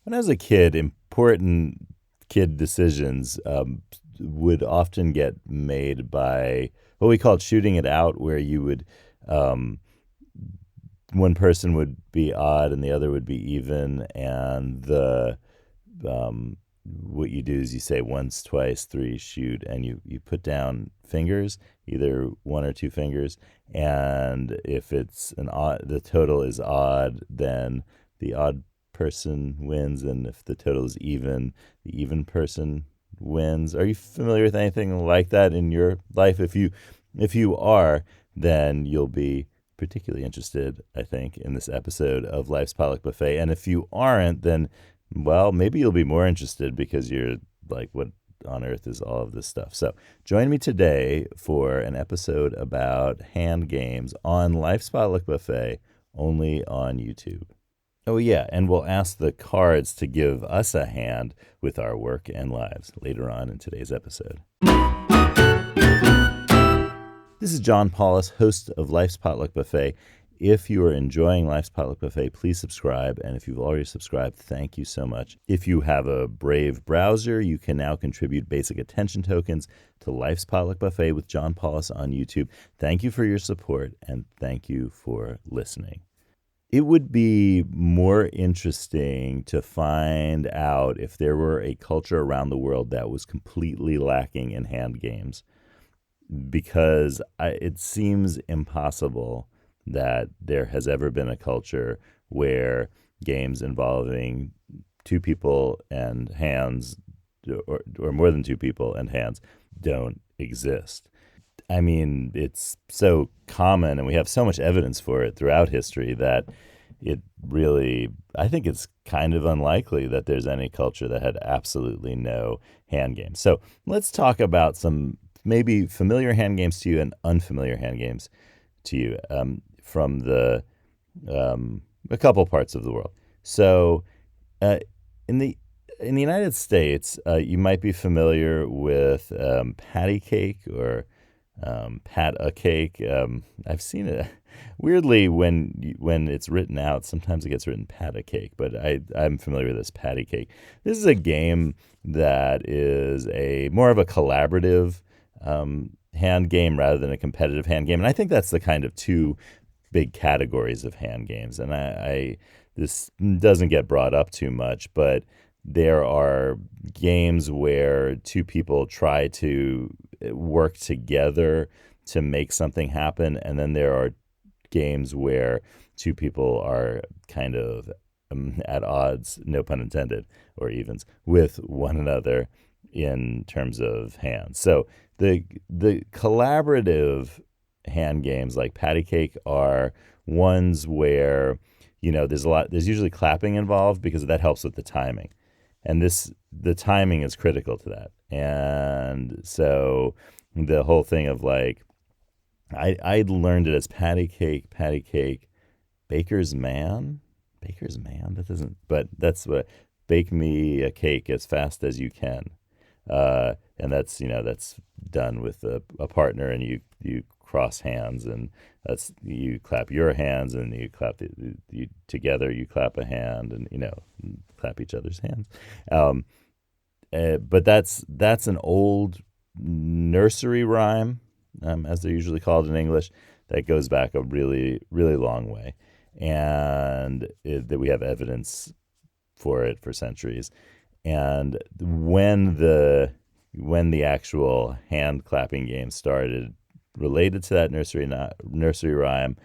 When I was a kid, important kid decisions would often get made by what we called shooting it out, where you would, um, one person would be odd and the other would be even, and what you do is you say once, twice, three, shoot, and you put down fingers, either one or two fingers, and if it's an odd, the total is odd, then the odd person wins, and if the total is even, the even person wins. Are you familiar with anything like that in your life? If you are, then you'll be particularly interested, I think, in this episode of Life's Potluck Buffet. And if you aren't, then, well, maybe you'll be more interested because you're like, what on earth is all of this stuff? So join me today for an episode about hand games on Life's Potluck Buffet, only on YouTube. Oh, yeah, and we'll ask the cards to give us a hand with our work and lives later on in today's episode. This is John Paulus, host of Life's Potluck Buffet. If you are enjoying Life's Potluck Buffet, please subscribe. And if you've already subscribed, thank you so much. If you have a Brave browser, you can now contribute basic attention tokens to Life's Potluck Buffet with John Paulus on YouTube. Thank you for your support, and thank you for listening. It would be more interesting to find out if there were a culture around the world that was completely lacking in hand games, because it seems impossible that there has ever been a culture where games involving two people and hands, or more than two people and hands, don't exist. I mean, it's so common, and we have so much evidence for it throughout history that it really, I think it's kind of unlikely that there's any culture that had absolutely no hand games. So let's talk about some maybe familiar hand games to you and unfamiliar hand games to you, from a couple parts of the world. So uh, in the in the United States, you might be familiar with patty cake, or pat a cake. I've seen it weirdly when it's written out. Sometimes it gets written pat a cake, but I'm familiar with this patty cake. This is a game that is a more of a collaborative hand game rather than a competitive hand game, and I think that's the kind of two big categories of hand games. And I this doesn't get brought up too much, but there are games where two people try to work together to make something happen, and then there are games where two people are kind of at odds, no pun intended, or evens, with one another in terms of hands. So the collaborative hand games like patty cake are ones where, there's usually clapping involved because that helps with the timing, and the timing is critical to that. And so the whole thing of like, I learned it as patty cake, baker's man. That doesn't, but that's what, bake me a cake as fast as you can. And that's done with a partner, and you cross hands, and that's, you clap your hands, and you clap you together, you clap a hand, and clap each other's hands. Um, but that's an old nursery rhyme, as they're usually called in English, that goes back a really, really long way, and that we have evidence for it for centuries. And when the actual hand clapping game started, related to that nursery rhyme,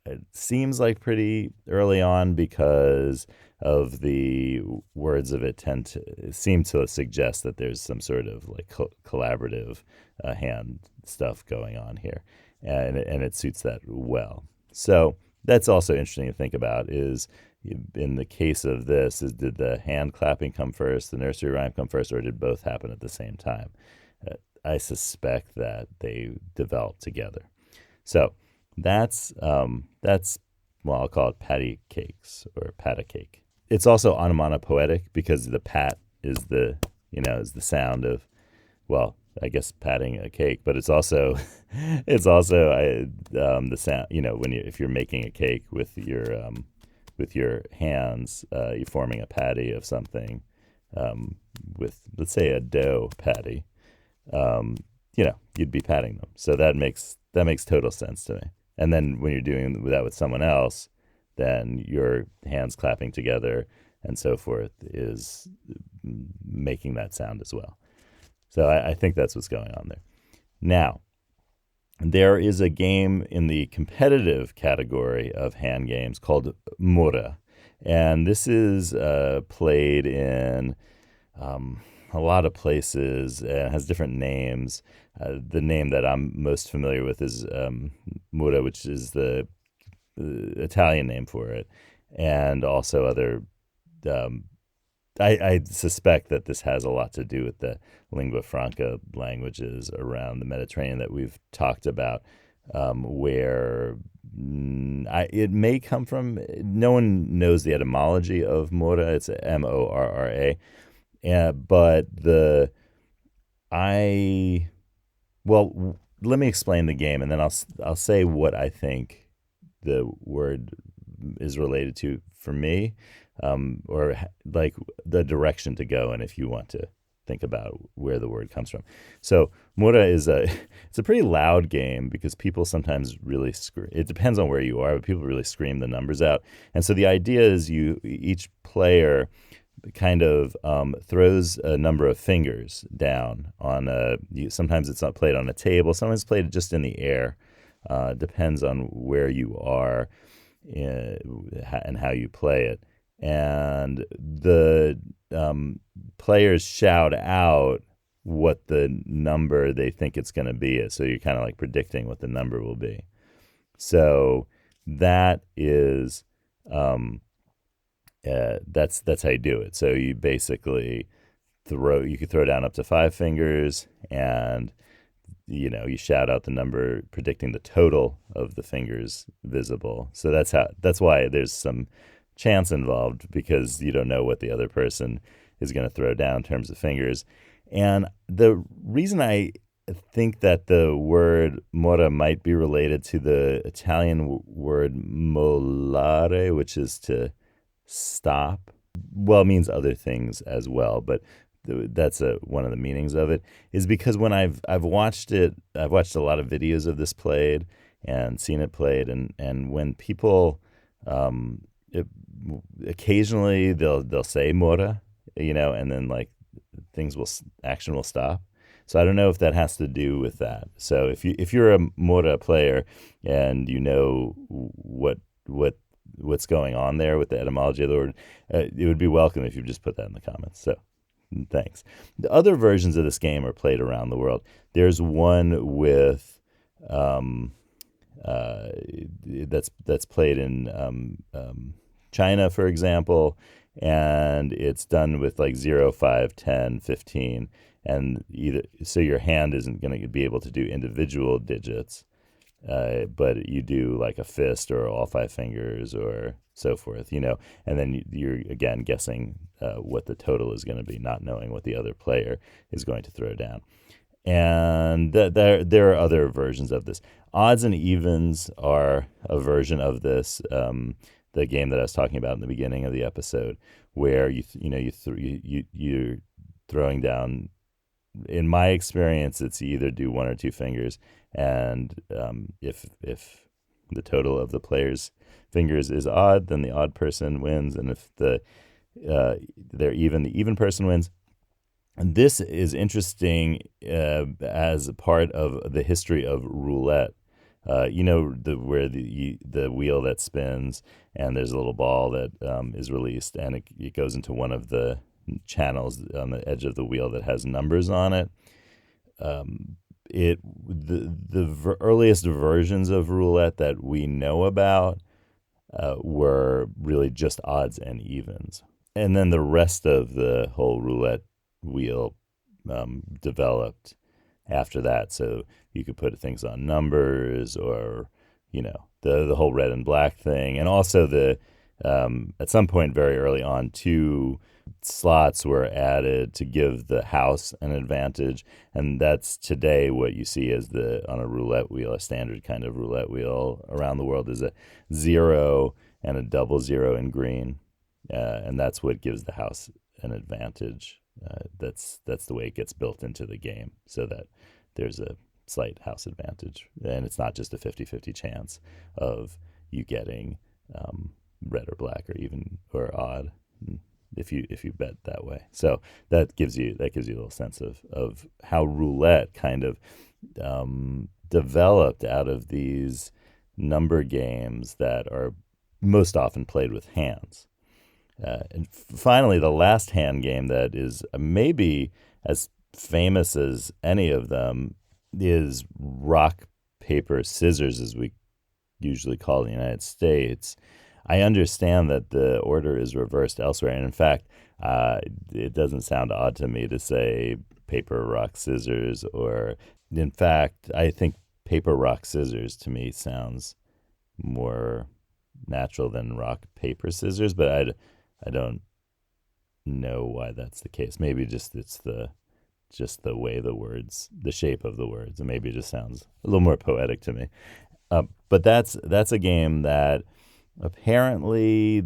it seems like pretty early on, because of the words of it seem to suggest that there's some sort of like collaborative hand stuff going on here, and it suits that well. So that's also interesting to think about, is in the case of this, did the hand clapping come first, the nursery rhyme come first, or did both happen at the same time? I suspect that they developed together. So that's well, I'll call it patty cakes, or pat a cake. It's also onomatopoetic because the pat is the sound of, well, I guess patting a cake, but it's also the sound, if you're making a cake with with your hands, you're forming a patty of something, with, let's say, a dough patty, you'd be patting them. So that makes total sense to me. And then when you're doing that with someone else, then your hands clapping together and so forth is making that sound as well. So I think that's what's going on there. Now, there is a game in the competitive category of hand games called Mura. And this is played in a lot of places. It has different names. The name that I'm most familiar with is Mura, which is the Italian name for it. And also other... I suspect that this has a lot to do with the lingua franca languages around the Mediterranean that we've talked about, where it may come from. No one knows the etymology of Mora. It's Morra, but let me explain the game, and then I'll say what I think the word is related to for me. Or like the direction to go, and if you want to think about where the word comes from. So Mura it's a pretty loud game because people sometimes really scream. It depends on where you are, but people really scream the numbers out. And so the idea is each player kind of throws a number of fingers down on sometimes it's not played on a table, sometimes it's played just in the air. Depends on where you are and how you play it. And the players shout out what the number they think it's going to be. So you're kind of like predicting what the number will be. So that is that's how you do it. So you basically you could throw down up to 5 fingers, and you shout out the number predicting the total of the fingers visible. So that's why there's some chance involved, because you don't know what the other person is going to throw down in terms of fingers. And the reason I think that the word mora might be related to the Italian word mollare, which is to stop, well, it means other things as well, but that's one of the meanings of it, is because when I've watched it, I've watched a lot of videos of this played and seen it played, and when people occasionally they'll say mora, and then like action will stop. So I don't know if that has to do with that. So if you're a mora player and you know what's going on there with the etymology of the word, it would be welcome if you just put that in the comments. So thanks. The other versions of this game are played around the world. There's one with that's played in China, for example, and it's done with like 0, 5, 10, 15, and so your hand isn't going to be able to do individual digits, but you do like a fist or all 5 fingers or so forth, and then you're again guessing what the total is going to be, not knowing what the other player is going to throw down. And there are other versions of this. Odds and evens are a version of this. The game that I was talking about in the beginning of the episode, where you're throwing down. In my experience, it's you either do 1 or 2 fingers, and if the total of the player's fingers is odd, then the odd person wins, and if they're even, the even person wins. And this is interesting as part of the history of roulette. Where the wheel that spins, and there's a little ball that is released, and it goes into one of the channels on the edge of the wheel that has numbers on it. The earliest versions of roulette that we know about were really just odds and evens, and then the rest of the whole roulette wheel developed after that. So you could put things on numbers, or the whole red and black thing, and also at some point very early on, 2 slots were added to give the house an advantage, and that's today what you see as on a roulette wheel, a standard kind of roulette wheel around the world, is a 0 and a double zero in green, and that's what gives the house an advantage. That's the way it gets built into the game, so that there's a slight house advantage, and it's not just a 50-50 chance of you getting red or black or even or odd if you bet that way. So that gives you a little sense of how roulette kind of developed out of these number games that are most often played with hands. And finally, the last hand game that is maybe as famous as any of them is rock, paper, scissors, as we usually call it in the United States. I understand that the order is reversed elsewhere, and in fact, it doesn't sound odd to me to say paper, rock, scissors, or in fact, I think paper, rock, scissors to me sounds more natural than rock, paper, scissors, but I don't know why that's the case. Maybe just it's the way the words, the shape of the words, and maybe it just sounds a little more poetic to me. But that's a game that apparently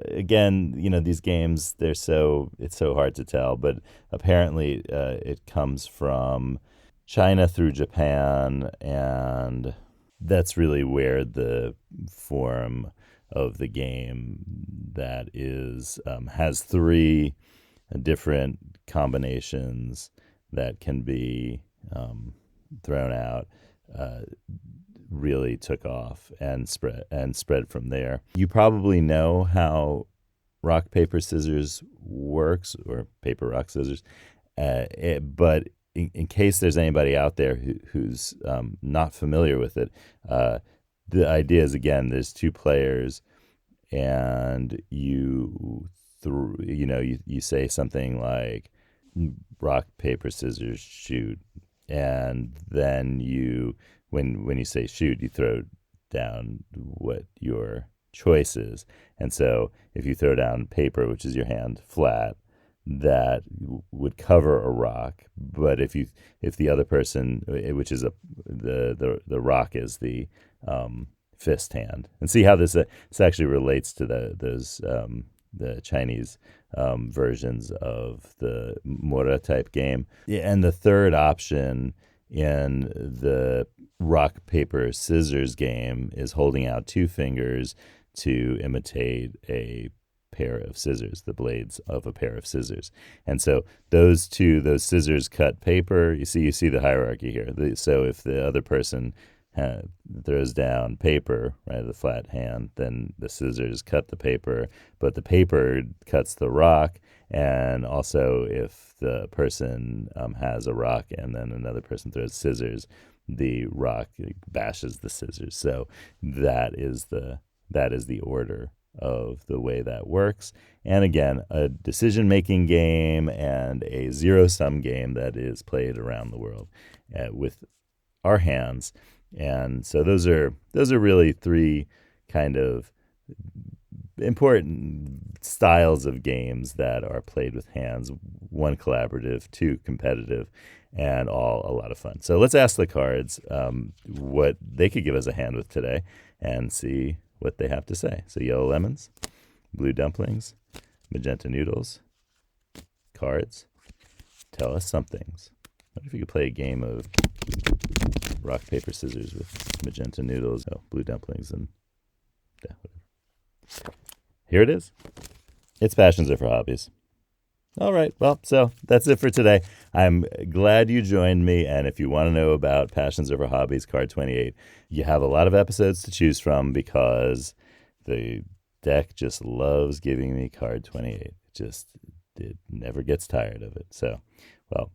again, these games, it's so hard to tell, but apparently it comes from China through Japan, and that's really where the form of the game that is has three different combinations that can be thrown out really took off and spread from there. You probably know how rock, paper, scissors works, or paper, rock, scissors, but in case there's anybody out there who's not familiar with it, the idea is, again, there's two players, and you say something like rock, paper, scissors, shoot, and then when you say shoot, you throw down what your choice is. And so if you throw down paper, which is your hand flat, that would cover a rock. But if the other person, which is the rock, is the fist hand, and see how this actually relates to the Chinese versions of the Mora type game. And the third option in the rock, paper, scissors game is holding out two fingers to imitate a pair of scissors, the blades of a pair of scissors. And so those scissors cut paper. You see the hierarchy here. So if the other person throws down paper, right, the flat hand, then the scissors cut the paper, but the paper cuts the rock. And also, if the person has a rock and then another person throws scissors, the rock bashes the scissors. So that is the order of the way that works. And again, a decision-making game and a zero-sum game that is played around the world with our hands. And so those are really three kind of important styles of games that are played with hands: one collaborative, two competitive, and all a lot of fun. So let's ask the cards what they could give us a hand with today and see what they have to say. So yellow lemons, blue dumplings, magenta noodles, cards, tell us some things. What if you could play a game of rock, paper, scissors with magenta noodles, blue dumplings, and whatever. Here it is. It's Passions Are for Hobbies. All right, well, so that's it for today. I'm glad you joined me, and if you want to know about Passions Over Hobbies, Card 28, you have a lot of episodes to choose from because the deck just loves giving me Card 28. It never gets tired of it. So, well,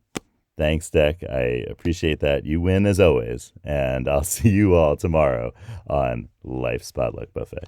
thanks, deck. I appreciate that. You win as always, and I'll see you all tomorrow on Life's Potluck Buffet.